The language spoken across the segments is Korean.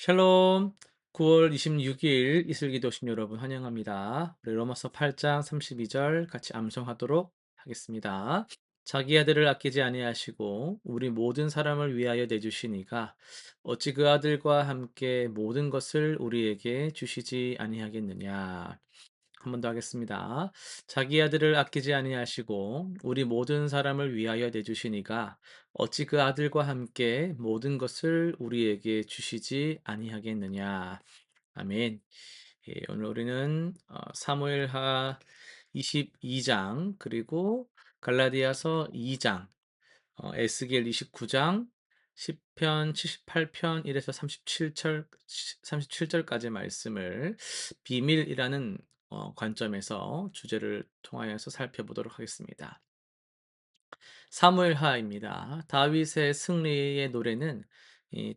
샬롬. 9월 26일 이슬기도 오신 여러분 환영합니다. 우리 로마서 8장 32절 같이 암송하도록 하겠습니다. 자기 아들을 아끼지 아니하시고 우리 모든 사람을 위하여 내주시니가 어찌 그 아들과 함께 모든 것을 우리에게 주시지 아니하겠느냐. 한 번 더 하겠습니다. 자기 아들을 아끼지 아니하시고 우리 모든 사람을 위하여 내주시니가 어찌 그 아들과 함께 모든 것을 우리에게 주시지 아니하겠느냐. 아멘. 예, 오늘 우리는 사무엘하 22장 그리고 갈라디아서 2장, 에스겔 29장, 시편 78편 1에서 37절까지 말씀을 비밀이라는 관점에서 주제를 통하여서 살펴보도록 하겠습니다. 사무엘하입니다. 다윗의 승리의 노래는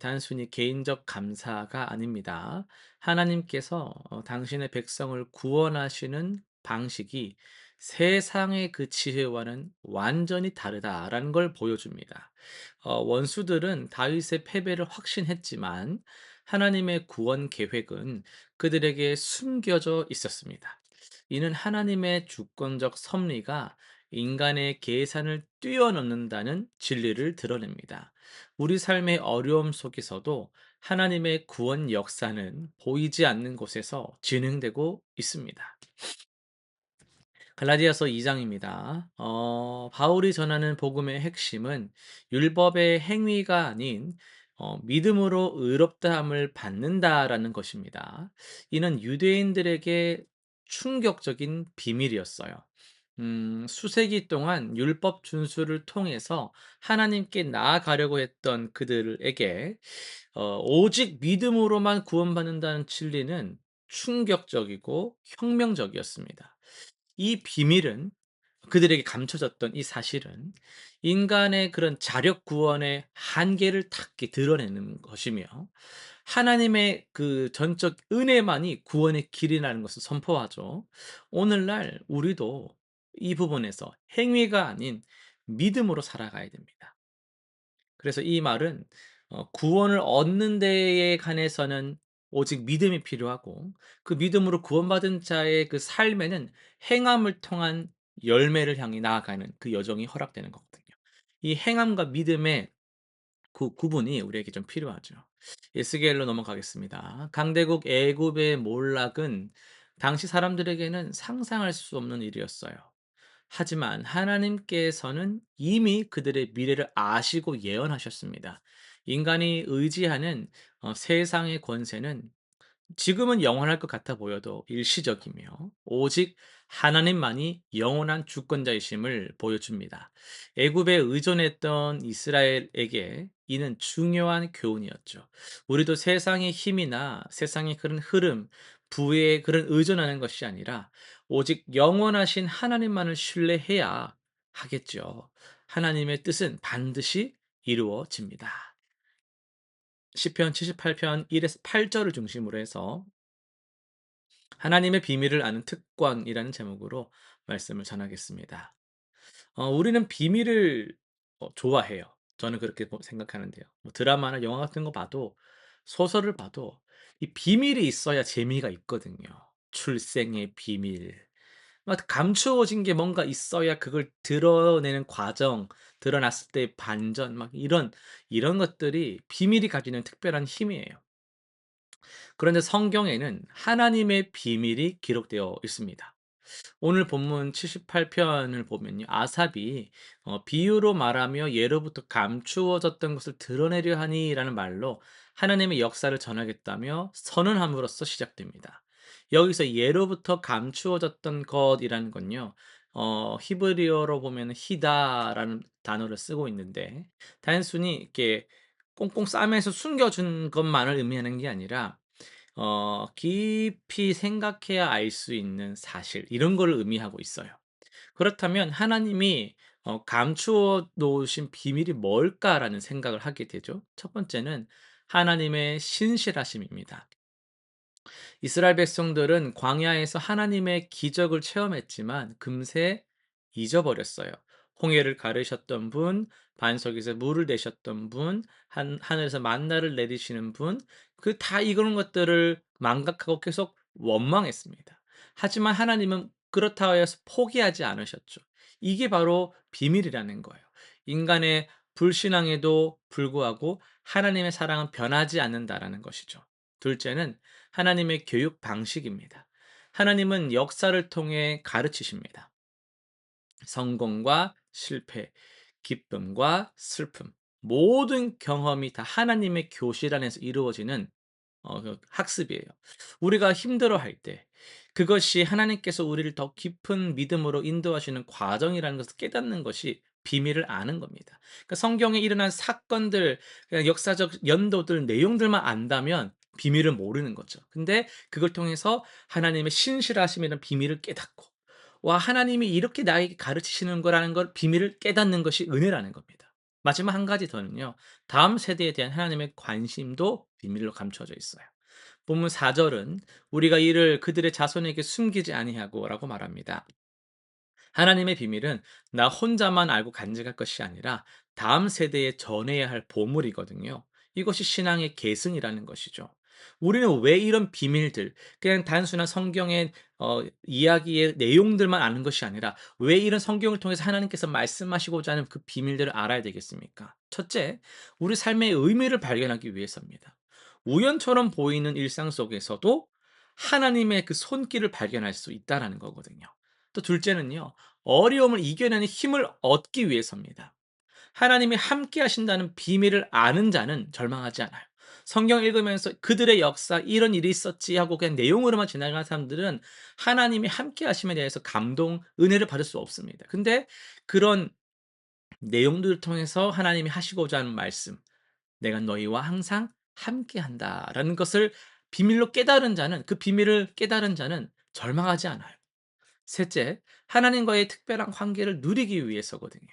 단순히 개인적 감사가 아닙니다. 하나님께서 당신의 백성을 구원하시는 방식이 세상의 그 지혜와는 완전히 다르다라는 걸 보여줍니다. 원수들은 다윗의 패배를 확신했지만 하나님의 구원 계획은 그들에게 숨겨져 있었습니다. 이는 하나님의 주권적 섭리가 인간의 계산을 뛰어넘는다는 진리를 드러냅니다. 우리 삶의 어려움 속에서도 하나님의 구원 역사는 보이지 않는 곳에서 진행되고 있습니다. 갈라디아서 2장입니다. 바울이 전하는 복음의 핵심은 율법의 행위가 아닌 믿음으로 의롭다함을 받는다라는 것입니다. 이는 유대인들에게 충격적인 비밀이었어요. 수세기 동안 율법 준수를 통해서 하나님께 나아가려고 했던 그들에게 오직 믿음으로만 구원받는다는 진리는 충격적이고 혁명적이었습니다. 이 비밀은 그들에게 감춰졌던 이 사실은 인간의 그런 자력 구원의 한계를 탁 드러내는 것이며 하나님의 그 전적 은혜만이 구원의 길이라는 것을 선포하죠. 오늘날 우리도 이 부분에서 행위가 아닌 믿음으로 살아가야 됩니다. 그래서 이 말은 구원을 얻는 데에 관해서는 오직 믿음이 필요하고 그 믿음으로 구원받은 자의 그 삶에는 행함을 통한 열매를 향해 나아가는 그 여정이 허락되는 거거든요. 이 행함과 믿음의 그 구분이 우리에게 좀 필요하죠. 에스겔로 넘어가겠습니다. 강대국 애굽의 몰락은 당시 사람들에게는 상상할 수 없는 일이었어요. 하지만 하나님께서는 이미 그들의 미래를 아시고 예언하셨습니다. 인간이 의지하는 세상의 권세는 지금은 영원할 것 같아 보여도 일시적이며 오직 하나님만이 영원한 주권자이심을 보여줍니다. 애굽에 의존했던 이스라엘에게 이는 중요한 교훈이었죠. 우리도 세상의 힘이나 세상의 그런 흐름, 부에 그런 의존하는 것이 아니라 오직 영원하신 하나님만을 신뢰해야 하겠죠. 하나님의 뜻은 반드시 이루어집니다. 시편 78편 1에서 8절을 중심으로 해서 하나님의 비밀을 아는 특권이라는 제목으로 말씀을 전하겠습니다. 우리는 비밀을 좋아해요. 저는 그렇게 생각하는데요. 뭐 드라마나 영화 같은 거 봐도 소설을 봐도 이 비밀이 있어야 재미가 있거든요. 출생의 비밀. 막 감추어진 게 뭔가 있어야 그걸 드러내는 과정, 드러났을 때의 반전, 막 이런 것들이 비밀이 가지는 특별한 힘이에요. 그런데 성경에는 하나님의 비밀이 기록되어 있습니다. 오늘 본문 78편을 보면요. 아삽이 비유로 말하며 예로부터 감추어졌던 것을 드러내려 하니라는 말로 하나님의 역사를 전하겠다며 선언함으로써 시작됩니다. 여기서 예로부터 감추어졌던 것이라는 건요. 히브리어로 보면 히다라는 단어를 쓰고 있는데 단순히 이렇게 꽁꽁 싸매서 숨겨준 것만을 의미하는 게 아니라 깊이 생각해야 알 수 있는 사실 이런 거를 의미하고 있어요. 그렇다면 하나님이 감추어 놓으신 비밀이 뭘까라는 생각을 하게 되죠. 첫 번째는 하나님의 신실하심입니다. 이스라엘 백성들은 광야에서 하나님의 기적을 체험했지만 금세 잊어버렸어요. 홍해를 가르셨던 분, 반석에서 물을 내셨던 분, 하늘에서 만나를 내리시는 분, 그 다 이런 것들을 망각하고 계속 원망했습니다. 하지만 하나님은 그렇다고 해서 포기하지 않으셨죠. 이게 바로 비밀이라는 거예요. 인간의 불신앙에도 불구하고 하나님의 사랑은 변하지 않는다라는 것이죠. 둘째는 하나님의 교육 방식입니다. 하나님은 역사를 통해 가르치십니다. 성공과 실패, 기쁨과 슬픔, 모든 경험이 다 하나님의 교실 안에서 이루어지는 그 학습이에요. 우리가 힘들어할 때 그것이 하나님께서 우리를 더 깊은 믿음으로 인도하시는 과정이라는 것을 깨닫는 것이 비밀을 아는 겁니다. 그러니까 성경에 일어난 사건들, 그냥 역사적 연도들, 내용들만 안다면 비밀을 모르는 거죠. 근데 그걸 통해서 하나님의 신실하심이라는 비밀을 깨닫고, 와, 하나님이 이렇게 나에게 가르치시는 거라는 걸 비밀을 깨닫는 것이 은혜라는 겁니다. 마지막 한 가지 더는요. 다음 세대에 대한 하나님의 관심도 비밀로 감춰져 있어요. 본문 4절은 우리가 이를 그들의 자손에게 숨기지 아니하고라고 말합니다. 하나님의 비밀은 나 혼자만 알고 간직할 것이 아니라 다음 세대에 전해야 할 보물이거든요. 이것이 신앙의 계승이라는 것이죠. 우리는 왜 이런 비밀들, 그냥 단순한 성경의 이야기의 내용들만 아는 것이 아니라 왜 이런 성경을 통해서 하나님께서 말씀하시고자 하는 그 비밀들을 알아야 되겠습니까? 첫째, 우리 삶의 의미를 발견하기 위해서입니다. 우연처럼 보이는 일상 속에서도 하나님의 그 손길을 발견할 수 있다라는 거거든요. 또 둘째는요. 어려움을 이겨내는 힘을 얻기 위해서입니다. 하나님이 함께 하신다는 비밀을 아는 자는 절망하지 않아요. 성경 읽으면서 그들의 역사, 이런 일이 있었지 하고 그냥 내용으로만 지나가는 사람들은 하나님이 함께 하심에 대해서 감동, 은혜를 받을 수 없습니다. 근데 그런 내용들을 통해서 하나님이 하시고자 하는 말씀, 내가 너희와 항상 함께 한다라는 것을 비밀로 깨달은 자는, 그 비밀을 깨달은 자는 절망하지 않아요. 셋째, 하나님과의 특별한 관계를 누리기 위해서거든요.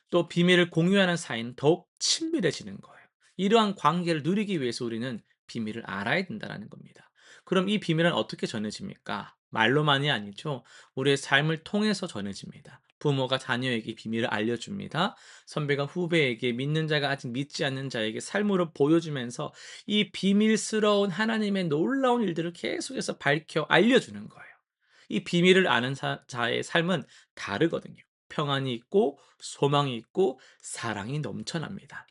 또 비밀을 공유하는 사이는 더욱 친밀해지는 거예요. 이러한 관계를 누리기 위해서 우리는 비밀을 알아야 된다는 겁니다. 그럼 이 비밀은 어떻게 전해집니까? 말로만이 아니죠. 우리의 삶을 통해서 전해집니다. 부모가 자녀에게 비밀을 알려줍니다. 선배가 후배에게, 믿는 자가 아직 믿지 않는 자에게 삶으로 보여주면서 이 비밀스러운 하나님의 놀라운 일들을 계속해서 밝혀 알려주는 거예요. 이 비밀을 아는 자의 삶은 다르거든요. 평안이 있고 소망이 있고 사랑이 넘쳐납니다.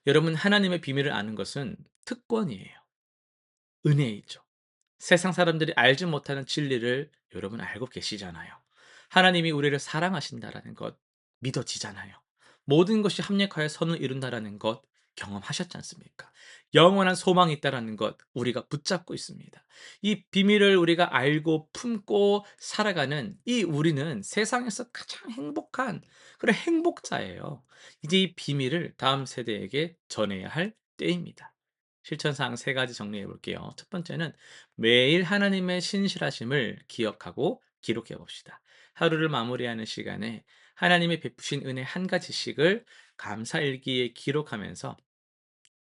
여러분, 하나님의 비밀을 아는 것은 특권이에요. 은혜이죠. 세상 사람들이 알지 못하는 진리를 여러분 알고 계시잖아요. 하나님이 우리를 사랑하신다라는 것 믿어지잖아요. 모든 것이 합력하여 선을 이룬다라는 것 경험하셨지 않습니까? 영원한 소망이 있다라는 것 우리가 붙잡고 있습니다. 이 비밀을 우리가 알고 품고 살아가는 이 우리는 세상에서 가장 행복한 그런 행복자예요. 이제 이 비밀을 다음 세대에게 전해야 할 때입니다. 실천사항 세 가지 정리해 볼게요. 첫 번째는 매일 하나님의 신실하심을 기억하고 기록해 봅시다. 하루를 마무리하는 시간에 하나님의 베푸신 은혜 한 가지씩을 감사일기에 기록하면서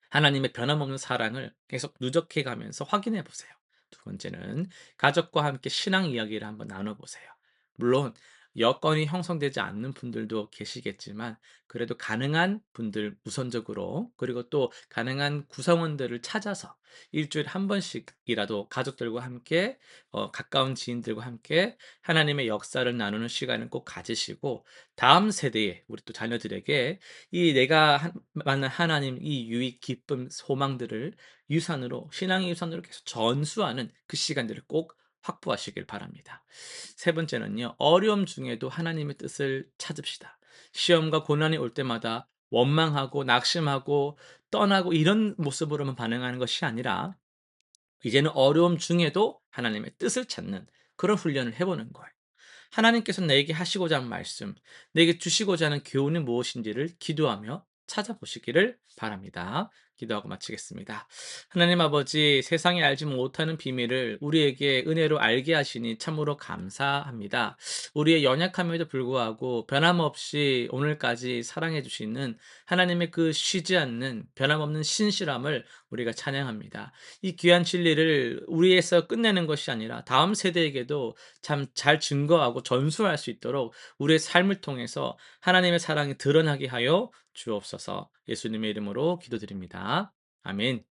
하나님의 변함없는 사랑을 계속 누적해 가면서 확인해 보세요. 두 번째는 가족과 함께 신앙 이야기를 한번 나눠 보세요. 물론 여건이 형성되지 않는 분들도 계시겠지만 그래도 가능한 분들 우선적으로, 그리고 또 가능한 구성원들을 찾아서 일주일에 한 번씩이라도 가족들과 함께 가까운 지인들과 함께 하나님의 역사를 나누는 시간을 꼭 가지시고 다음 세대에 우리 또 자녀들에게 이 내가 만난 하나님 이 유익, 기쁨, 소망들을 유산으로, 신앙의 유산으로 계속 전수하는 그 시간들을 꼭 확보하시길 바랍니다. 세 번째는요. 어려움 중에도 하나님의 뜻을 찾읍시다. 시험과 고난이 올 때마다 원망하고 낙심하고 떠나고 이런 모습으로만 반응하는 것이 아니라 이제는 어려움 중에도 하나님의 뜻을 찾는 그런 훈련을 해 보는 거예요. 하나님께서 내게 하시고자 하는 말씀, 내게 주시고자 하는 교훈이 무엇인지를 기도하며 찾아보시기를 바랍니다. 기도하고 마치겠습니다. 하나님 아버지, 세상이 알지 못하는 비밀을 우리에게 은혜로 알게 하시니 참으로 감사합니다. 우리의 연약함에도 불구하고 변함없이 오늘까지 사랑해 주시는 하나님의 그 쉬지 않는 변함없는 신실함을 우리가 찬양합니다. 이 귀한 진리를 우리에서 끝내는 것이 아니라 다음 세대에게도 참 잘 증거하고 전수할 수 있도록 우리의 삶을 통해서 하나님의 사랑이 드러나게 하여 주옵소서. 예수님의 이름으로 기도드립니다. 아멘.